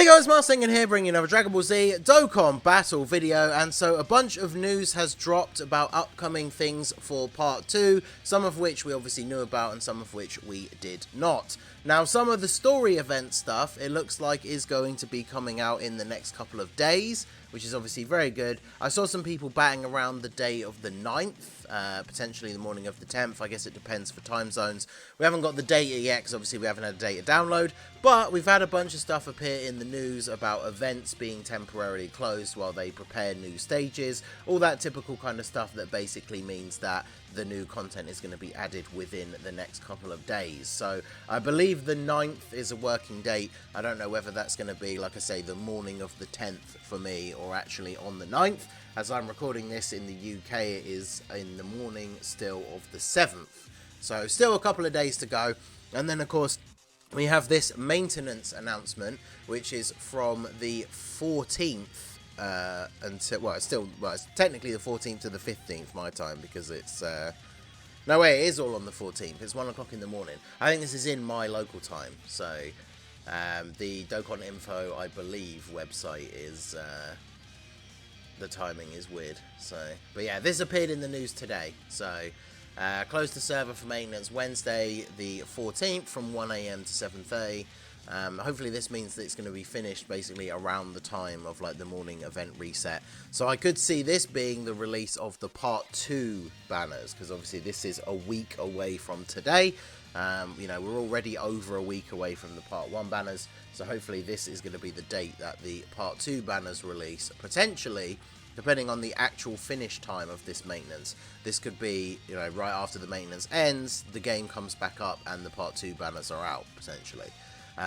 Hey guys, Marsing here bringing another Dragon Ball Z Dokkan battle video, and so a bunch of news has dropped about upcoming things for part 2, some of which we obviously knew about and some of which we did not. Now, some of the story event stuff, it looks like is going to be coming out in the next couple of days, which is obviously very good. I saw some people batting around the day of the 9th, potentially the morning of the 10th. I guess it depends for time zones. We haven't got the data yet because obviously we haven't had a data download, but we've had a bunch of stuff appear in the news about events being temporarily closed while they prepare new stages, all that typical kind of stuff that basically means that the new content is going to be added within the next couple of days. So I believe the 9th is a working date. I don't know whether that's going to be, like I say, the morning of the 10th for me or actually on the 9th. As I'm recording this in the UK, it is in the morning still of the 7th. So still a couple of days to go. And then of course we have this maintenance announcement, which is from the 14th until, well, it's technically the 14th to the 15th my time, because it's no way, it is all on the 14th. It's 1 o'clock in the morning. I think this is in my local time. So the Dokkan Info, I believe, website is the timing is weird. So, but yeah, this appeared in the news today. So close the server for maintenance Wednesday the 14th from 1 AM to 7:30. Hopefully this means that it's going to be finished basically around the time of like the morning event reset. So I could see this being the release of the part 2 banners, because obviously this is a week away from today. You know, we're already over a week away from the part 1 banners, so hopefully this is going to be the date that the part 2 banners release, potentially depending on the actual finish time of this maintenance. This could be, you know, right after the maintenance ends, the game comes back up and the part 2 banners are out, potentially.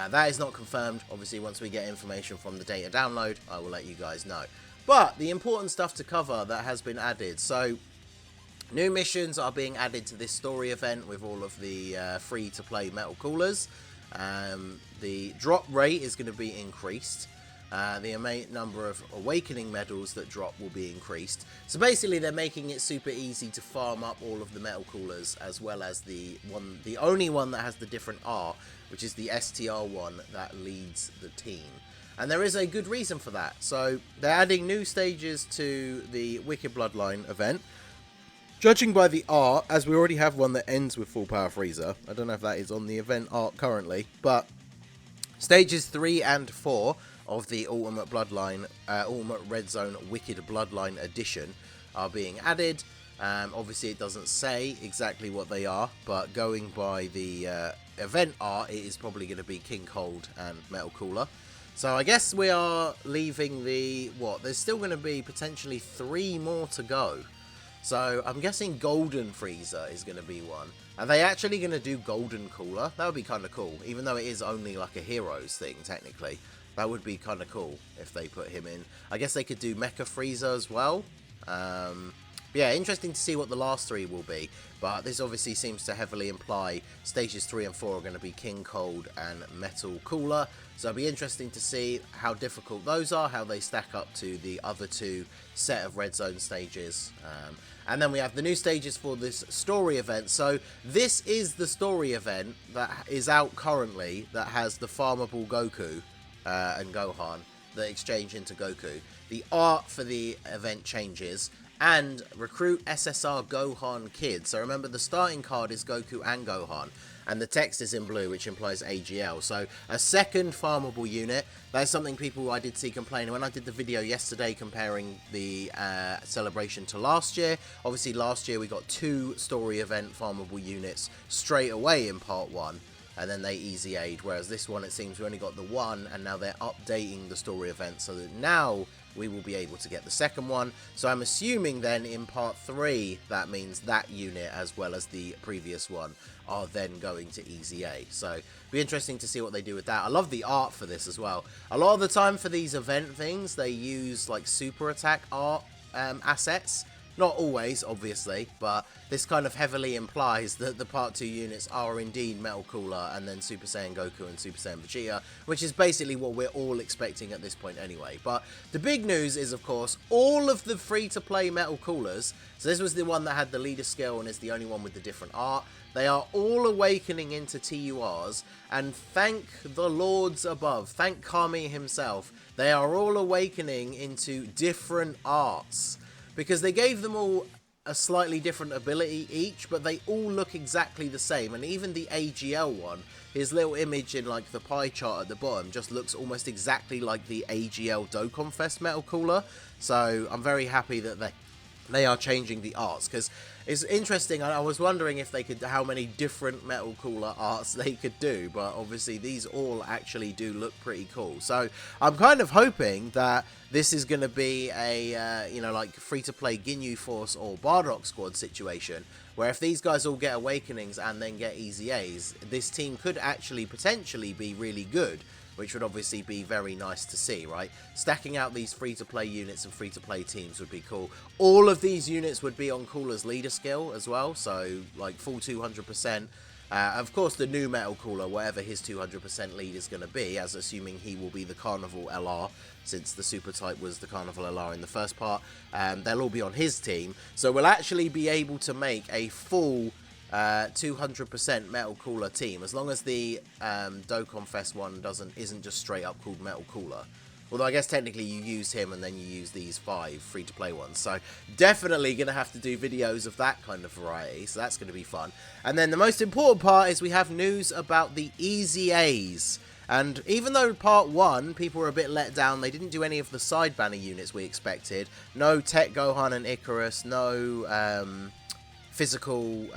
That is not confirmed. Obviously, once we get information from the data download, I will let you guys know. But the important stuff to cover that has been added. So, new missions are being added to this story event with all of the free-to-play metal coolers. The drop rate is going to be increased. The number of awakening medals that drop will be increased. So basically they're making it super easy to farm up all of the metal coolers, as well as the only one that has the different art, which is the STR one that leads the team. And there is a good reason for that. So they're adding new stages to the Wicked Bloodline event. Judging by the art, as we already have one that ends with Full Power Freezer. I don't know if that is on the event art currently, but stages 3 and 4 of the Ultimate Bloodline, Ultimate Red Zone Wicked Bloodline Edition are being added. Obviously it doesn't say exactly what they are, but going by the event art, it is probably going to be King Cold and Metal Cooler. So I guess we are leaving the, there's still going to be potentially 3 more to go. So I'm guessing Golden Freezer is going to be one. Are they actually going to do Golden Cooler? That would be kind of cool, even though it is only like a Heroes thing, technically. That would be kind of cool if they put him in. I guess they could do Mecha Freezer as well. Yeah, interesting to see what the last 3 will be. But this obviously seems to heavily imply stages 3 and 4 are going to be King Cold and Metal Cooler. So it'll be interesting to see how difficult those are, how they stack up to the other 2 set of Red Zone stages. And then we have the new stages for this story event. So this is the story event that is out currently that has the farmable Goku and Gohan that exchange into Goku. The art for the event changes, and recruit SSR Gohan Kid. So remember, the starting card is Goku and Gohan, and the text is in blue, which implies AGL. So a second farmable unit. That's something people I did see complaining when I did the video yesterday comparing the celebration to last year. Obviously last year we got 2 story event farmable units straight away in part 1. And then they EZA'd, whereas this one, it seems we only got the 1, and now they're updating the story event so that now we will be able to get the second one. So I'm assuming then in part 3, that means that unit as well as the previous one are then going to EZA. So it'll be interesting to see what they do with that. I love the art for this as well. A lot of the time for these event things, they use like super attack art assets Not always, obviously, but this kind of heavily implies that the Part 2 units are indeed Metal Cooler and then Super Saiyan Goku and Super Saiyan Vegeta, which is basically what we're all expecting at this point anyway. But the big news is, of course, all of the free-to-play Metal Coolers, so this was the one that had the leader skill and is the only one with the different art, they are all awakening into TURs, and thank the lords above, thank Kami himself, they are all awakening into different arts. Because they gave them all a slightly different ability each, but they all look exactly the same. And even the AGL one, his little image in like the pie chart at the bottom just looks almost exactly like the AGL Dokkan Fest Metal Cooler. So I'm very happy that they are changing the arts, because it's interesting. I was wondering if they could, how many different Metal Cooler arts they could do, but obviously these all actually do look pretty cool. So I'm kind of hoping that this is going to be a, you know, like free-to-play Ginyu Force or Bardock Squad situation, where if these guys all get Awakenings and then get EZAs, this team could actually potentially be really good, which would obviously be very nice to see, right? Stacking out these free-to-play units and free-to-play teams would be cool. All of these units would be on Cooler's leader skill as well, so like full 200%. Of course, the new Metal Cooler, whatever his 200% lead is going to be, as assuming he will be the Carnival LR, since the Super type was the Carnival LR in the first part, they'll all be on his team. So we'll actually be able to make a full 200% Metal Cooler team, as long as the Dokkan Fest one isn't just straight up called Metal Cooler. Although I guess technically you use him and then you use these 5 free-to-play ones. So definitely going to have to do videos of that kind of variety. So that's going to be fun. And then the most important part is we have news about the EZAs. And even though part 1, people were a bit let down, they didn't do any of the side banner units we expected. No Tech Gohan and Icarus, no physical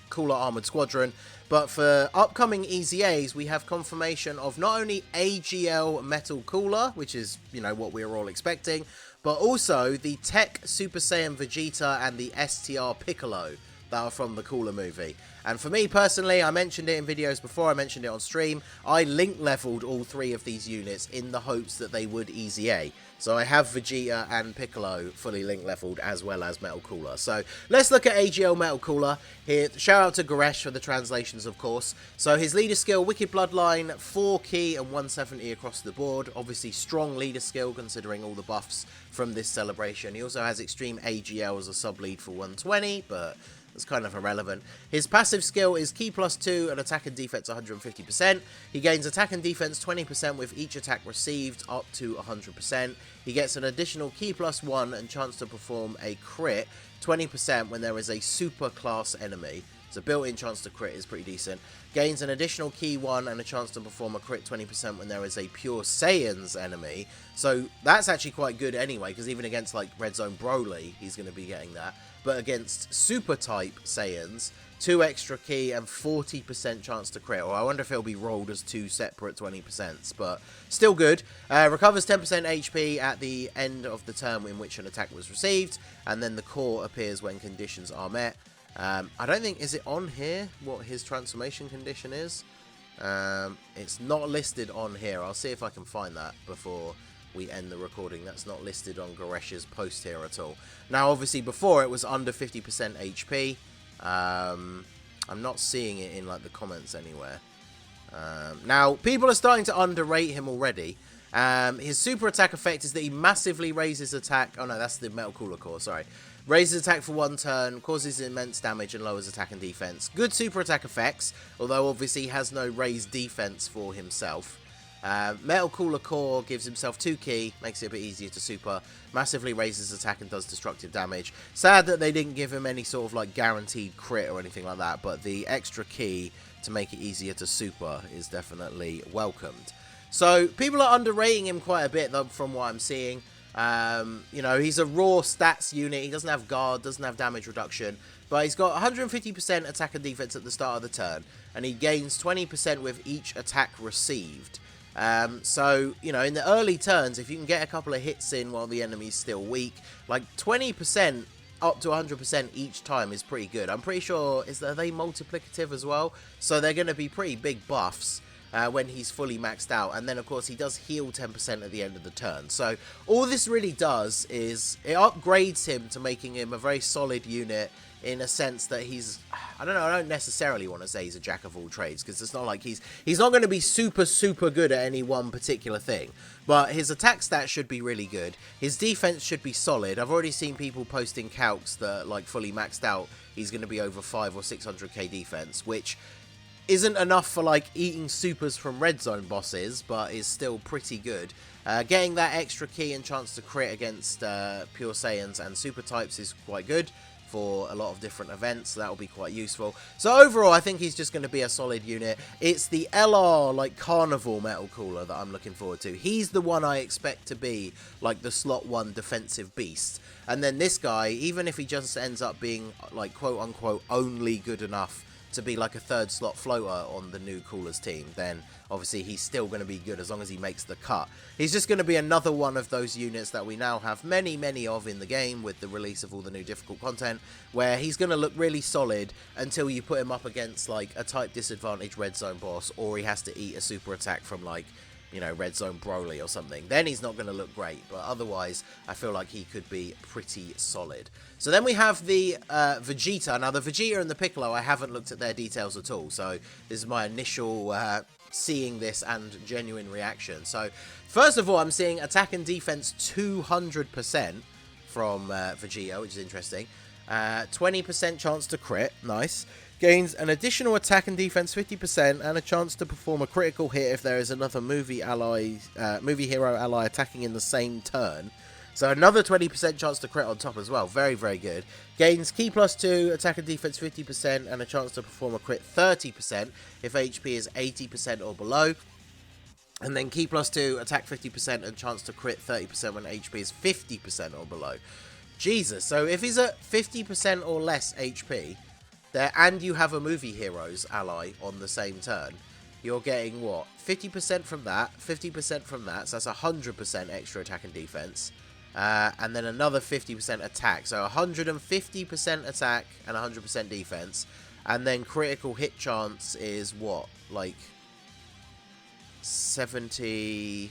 Cooler Armored Squadron. But for upcoming EZAs, we have confirmation of not only AGL Metal Cooler, which is, you know, what we were all expecting, but also the Tech Super Saiyan Vegeta and the STR Piccolo that are from the Cooler movie. And for me personally, I mentioned it in videos before, I mentioned it on stream, I link leveled all 3 of these units in the hopes that they would EZA. So I have Vegeta and Piccolo fully link leveled, as well as Metal Cooler. So let's look at AGL Metal Cooler here. Shout out to Goresh for the translations, of course. So his leader skill, Wicked Bloodline, 4 key and 170 across the board. Obviously strong leader skill considering all the buffs from this celebration. He also has Extreme AGL as a sub-lead for 120, but that's kind of irrelevant. His passive skill is Key +2 and attack and defense 150%. He gains attack and defense 20% with each attack received up to 100%. He gets an additional Key +1 and chance to perform a crit 20% when there is a super class enemy. So built-in chance to crit is pretty decent. Gains an additional Key 1 and a chance to perform a crit 20% when there is a pure Saiyans enemy. So that's actually quite good anyway, because even against like Red Zone Broly, he's going to be getting that. But against super type Saiyans, 2 extra key and 40% chance to crit. Or I wonder if it'll be rolled as 2 separate 20%, but still good. Recovers 10% HP at the end of the turn in which an attack was received, and then the core appears when conditions are met. I don't think, is it on here what his transformation condition is? It's not listed on here. I'll see if I can find that before we end the recording. That's not listed on Goresh's post here at all. Now obviously before it was under 50% HP. I'm not seeing it in like the comments anywhere. Now people are starting to underrate him already. His super attack effect is that he massively raises attack. Oh no, that's the Metal Cooler core, sorry. Raises attack for 1 turn, causes immense damage and lowers attack and defense. Good super attack effects, although obviously he has no raised defense for himself. Metal Cooler core gives himself 2 key, makes it a bit easier to super, massively raises attack and does destructive damage. Sad that they didn't give him any sort of like guaranteed crit or anything like that, but the extra key to make it easier to super is definitely welcomed. So people are underrating him quite a bit though, from what I'm seeing. You know, he's a raw stats unit, he doesn't have guard, doesn't have damage reduction, but he's got 150% attack and defense at the start of the turn, and he gains 20% with each attack received. So, you know, in the early turns, if you can get a couple of hits in while the enemy's still weak, like 20% up to 100% each time is pretty good. I'm pretty sure, are they multiplicative as well? So they're going to be pretty big buffs. when he's fully maxed out. And then, of course, he does heal 10% at the end of the turn. So all this really does is it upgrades him to making him a very solid unit, in a sense that he's, I don't know, I don't necessarily want to say he's a jack of all trades, because it's not like he's not going to be super good at any one particular thing, but his attack stats should be really good, his defense should be solid. I've already seen people posting calcs that, like, fully maxed out, he's going to be over 500 or 600k defense, which isn't enough for, like, eating supers from red zone bosses, but is still pretty good. Getting that extra key and chance to crit against Pure Saiyans and Super types is quite good for a lot of different events, so that will be quite useful. So overall, I think he's just going to be a solid unit. It's the LR, like, Carnival Metal Cooler that I'm looking forward to. He's the one I expect to be, like, the slot 1 defensive beast. And then this guy, even if he just ends up being, like, quote-unquote, only good enough to be like a 3rd slot floater on the new Coolers team, then obviously he's still going to be good as long as he makes the cut. He's just going to be another one of those units that we now have many of in the game with the release of all the new difficult content, where he's going to look really solid until you put him up against, like, a type disadvantage red zone boss, or he has to eat a super attack from, like, you know, red zone Broly or something. Then he's not going to look great, but otherwise I feel like he could be pretty solid. So then we have the Vegeta. Now the Vegeta and the Piccolo, I haven't looked at their details at all, so this is my initial seeing this and genuine reaction. So first of all, I'm seeing attack and defense 200% from Vegeta, which is interesting. 20% chance to crit, nice. Gains an additional attack and defense 50% and a chance to perform a critical hit if there is another movie hero ally attacking in the same turn. So another 20% chance to crit on top as well. Very good. Gains key +2, attack and defense 50% and a chance to perform a crit 30% if HP is 80% or below. And then key +2, attack 50% and chance to crit 30% when HP is 50% or below. Jesus, so if he's at 50% or less HP, there, and you have a movie heroes ally on the same turn, you're getting what? 50% from that, 50% from that, so that's 100% extra attack and defense, and then another 50% attack, so 150% attack and 100% defense, and then critical hit chance is what? Like 70...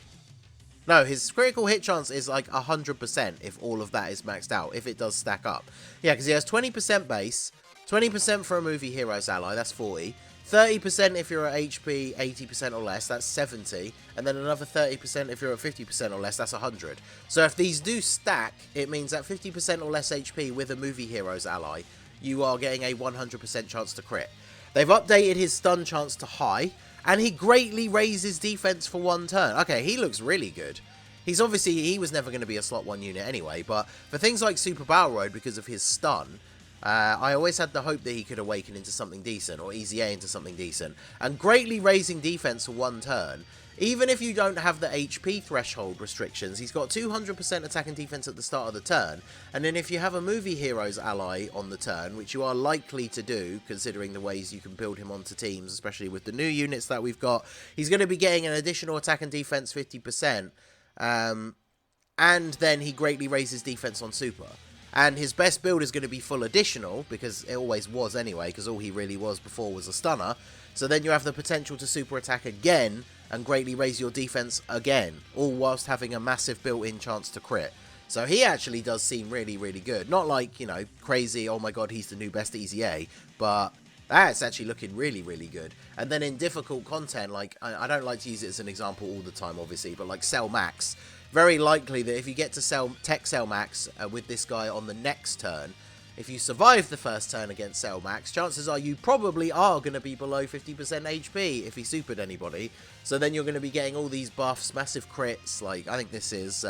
No, his critical hit chance is like 100% if all of that is maxed out, if it does stack up. Yeah, because he has 20% base, 20% for a movie heroes ally, that's 40. 30% if you're at HP 80% or less, that's 70. And then another 30% if you're at 50% or less, that's 100. So if these do stack, it means that 50% or less HP with a movie heroes ally, you are getting a 100% chance to crit. They've updated his stun chance to high, and he greatly raises defense for 1 turn. Okay, he looks really good. He's obviously, he was never going to be a slot 1 unit anyway, but for things like Super Battle Road, because of his stun, I always had the hope that he could awaken into something decent, or EZA into something decent. And greatly raising defense for 1 turn, even if you don't have the HP threshold restrictions, he's got 200% attack and defense at the start of the turn. And then if you have a movie heroes ally on the turn, which you are likely to do, considering the ways you can build him onto teams, especially with the new units that we've got, he's going to be getting an additional attack and defense 50%. And then he greatly raises defense on super. And his best build is going to be full additional, because it always was anyway, because all he really was before was a stunner. So then you have the potential to super attack again and greatly raise your defense again, all whilst having a massive built-in chance to crit. So he actually does seem really good. Not like, you know, crazy, oh my god, he's the new best EZA, but that's actually looking really good. And then in difficult content, like, I don't like to use it as an example all the time, obviously, but like Cell Max, very likely that if you get to Tech Cell Max with this guy on the next turn, if you survive the first turn against Cell Max, chances are you probably are going to be below 50% HP if he supered anybody. So then you're going to be getting all these buffs, massive crits. Like, I think this is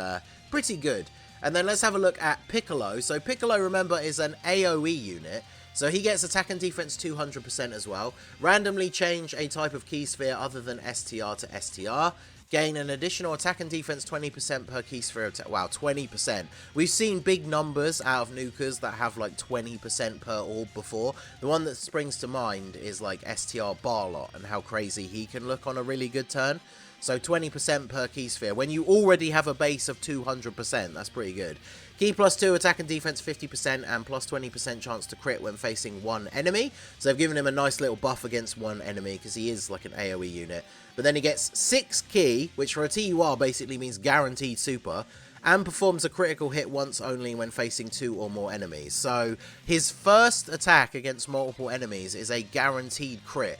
pretty good. And then let's have a look at Piccolo. So Piccolo, remember, is an AoE unit. So he gets attack and defense 200% as well. Randomly change a type of key sphere other than STR to STR. Gain an additional attack and defense 20% per key sphere attack. Wow, 20%. We've seen big numbers out of nukers that have like 20% per orb before. The one that springs to mind is like STR Barlot and how crazy he can look on a really good turn. So 20% per key sphere. When you already have a base of 200%, that's pretty good. Key +2, attack and defense 50%, and +20% chance to crit when facing one enemy. So they've given him a nice little buff against one enemy, because he is like an AoE unit. But then he gets 6 key, which for a TUR basically means guaranteed super, and performs a critical hit once only when facing 2 or more enemies. So his first attack against multiple enemies is a guaranteed crit.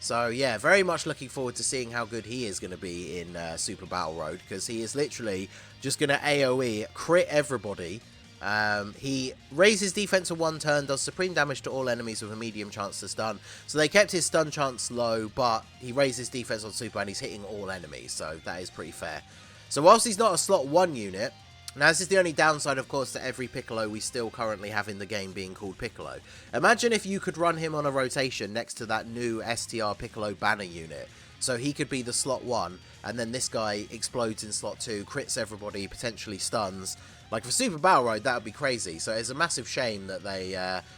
So yeah, very much looking forward to seeing how good he is going to be in Super Battle Road, because he is literally just going to AoE, crit everybody. He raises defense for 1 turn, does supreme damage to all enemies with a medium chance to stun. So they kept his stun chance low, but he raises defense on super and he's hitting all enemies, so that is pretty fair. So whilst he's not a slot 1 unit, now this is the only downside, of course, to every Piccolo we still currently have in the game being called Piccolo. Imagine if you could run him on a rotation next to that new STR Piccolo banner unit. So he could be the slot 1, and then this guy explodes in slot 2, crits everybody, potentially stuns. Like for Super Battle Road, that would be crazy. So it's a massive shame that they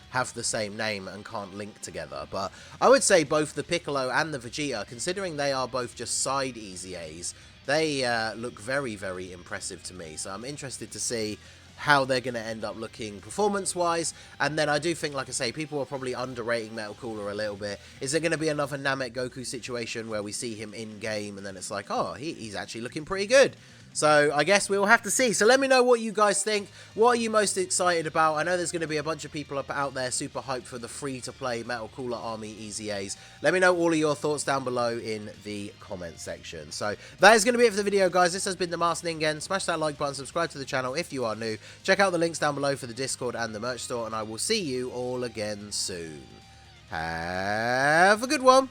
have the same name and can't link together. But I would say both the Piccolo and the Vegeta, considering they are both just side EZAs, they look very, very impressive to me. So I'm interested to see how they're going to end up looking performance-wise. And then I do think, like I say, people are probably underrating Metal Cooler a little bit. Is there going to be another Namek Goku situation where we see him in-game and then it's like, oh, he's actually looking pretty good? So I guess we'll have to see. So let me know what you guys think. What are you most excited about? I know there's going to be a bunch of people out there super hyped for the free-to-play Metal Cooler Army EZAs. Let me know all of your thoughts down below in the comment section. So that is going to be it for the video, guys. This has been the Masked Ningen. Smash that like button, subscribe to the channel if you are new. Check out the links down below for the Discord and the merch store, and I will see you all again soon. Have a good one.